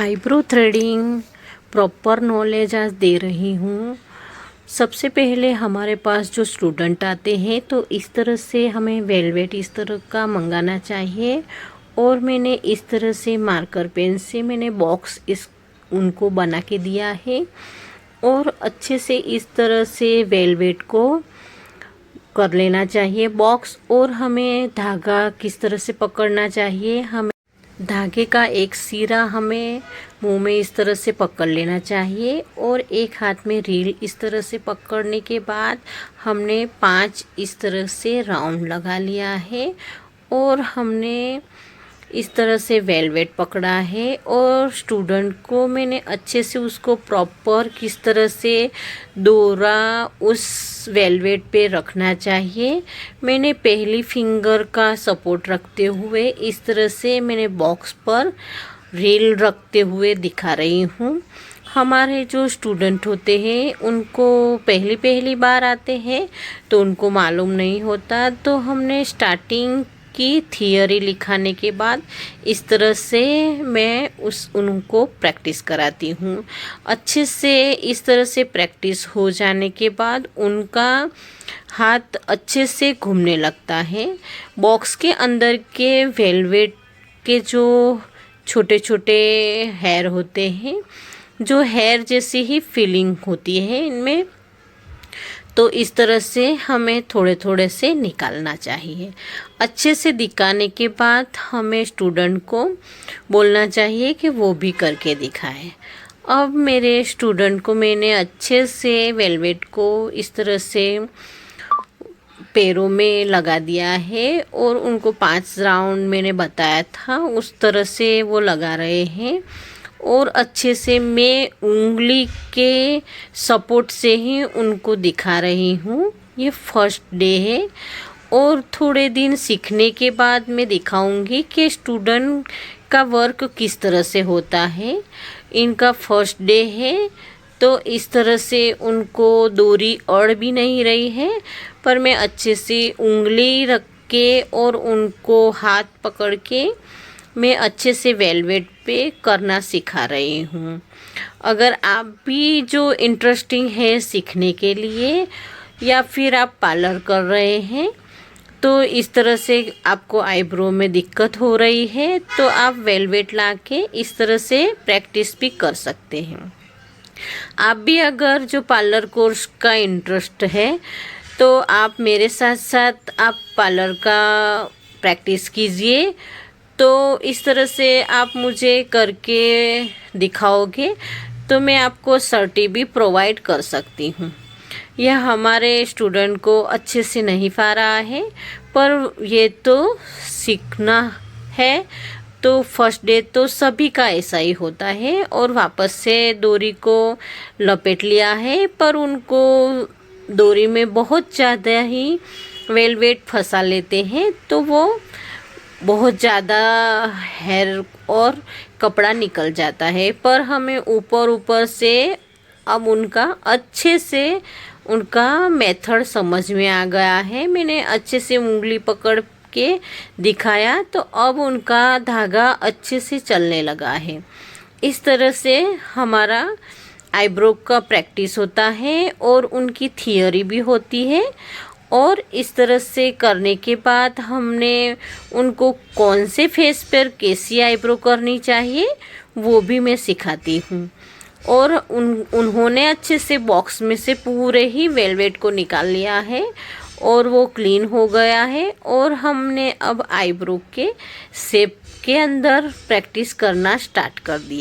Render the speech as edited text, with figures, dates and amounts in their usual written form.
Eyebrow threading proper knowledge आज दे रही हूँ। सबसे पहले हमारे पास जो स्टूडेंट आते हैं तो इस तरह से हमें वेलवेट इस तरह का मंगाना चाहिए और मैंने इस तरह से मार्कर पेन से मैंने बॉक्स उनको बना के दिया है और अच्छे से इस तरह से वेलवेट को कर लेना चाहिए बॉक्स। और हमें धागा किस तरह से पकड़ना चाहिए, हमें धागे का एक सिरा हमें मुंह में इस तरह से पकड़ लेना चाहिए और एक हाथ में रील इस तरह से पकड़ने के बाद हमने 5 इस तरह से राउंड लगा लिया है और हमने इस तरह से वेलवेट पकड़ा है। और स्टूडेंट को मैंने अच्छे से उसको प्रॉपर किस तरह से डोरा उस वेलवेट पे रखना चाहिए, मैंने पहली फिंगर का सपोर्ट रखते हुए इस तरह से मैंने बॉक्स पर रील रखते हुए दिखा रही हूँ। हमारे जो स्टूडेंट होते हैं उनको पहली बार आते हैं तो उनको मालूम नहीं होता, तो हमने स्टार्टिंग की थियरी लिखाने के बाद इस तरह से मैं उनको प्रैक्टिस कराती हूँ। अच्छे से इस तरह से प्रैक्टिस हो जाने के बाद उनका हाथ अच्छे से घूमने लगता है। बॉक्स के अंदर के वेलवेट के जो छोटे छोटे हेयर होते हैं, जो हेयर जैसी ही फीलिंग होती है इनमें, तो इस तरह से हमें थोड़े थोड़े से निकालना चाहिए। अच्छे से दिखाने के बाद हमें स्टूडेंट को बोलना चाहिए कि वो भी करके दिखाए। अब मेरे स्टूडेंट को मैंने अच्छे से वेलवेट को इस तरह से पैरों में लगा दिया है और उनको 5 राउंड मैंने बताया था उस तरह से वो लगा रहे हैं और अच्छे से मैं उंगली के सपोर्ट से ही उनको दिखा रही हूँ। ये फर्स्ट डे है और थोड़े दिन सीखने के बाद मैं दिखाऊंगी कि स्टूडेंट का वर्क किस तरह से होता है। इनका फर्स्ट डे है तो इस तरह से उनको डोरी अड़ भी नहीं रही है, पर मैं अच्छे से उंगली रख के और उनको हाथ पकड़ के मैं अच्छे से वेलवेट पे करना सिखा रही हूँ। अगर आप भी जो इंटरेस्टिंग है सीखने के लिए या फिर आप पार्लर कर रहे हैं तो इस तरह से आपको आईब्रो में दिक्कत हो रही है तो आप वेलवेट ला के इस तरह से प्रैक्टिस भी कर सकते हैं। आप भी अगर जो पार्लर कोर्स का इंटरेस्ट है तो आप मेरे साथ साथ आप पार्लर का प्रैक्टिस कीजिए। तो इस तरह से आप मुझे करके दिखाओगे तो मैं आपको सर्टी भी प्रोवाइड कर सकती हूँ। यह हमारे स्टूडेंट को अच्छे से नहीं पा रहा है, पर ये तो सीखना है। तो फर्स्ट डे तो सभी का ऐसा ही होता है और वापस से डोरी को लपेट लिया है, पर उनको डोरी में बहुत ज़्यादा ही वेलवेट फंसा लेते हैं तो वो बहुत ज़्यादा हेयर और कपड़ा निकल जाता है। पर हमें ऊपर से अब उनका अच्छे से उनका मेथड समझ में आ गया है। मैंने अच्छे से उंगली पकड़ के दिखाया तो अब उनका धागा अच्छे से चलने लगा है। इस तरह से हमारा आईब्रो का प्रैक्टिस होता है और उनकी थियरी भी होती है। और इस तरह से करने के बाद हमने उनको कौन से फेस पर कैसी आईब्रो करनी चाहिए वो भी मैं सिखाती हूँ। और उन्होंने अच्छे से बॉक्स में से पूरे ही वेलवेट को निकाल लिया है और वो क्लीन हो गया है और हमने अब आईब्रो के शेप के अंदर प्रैक्टिस करना स्टार्ट कर दिया।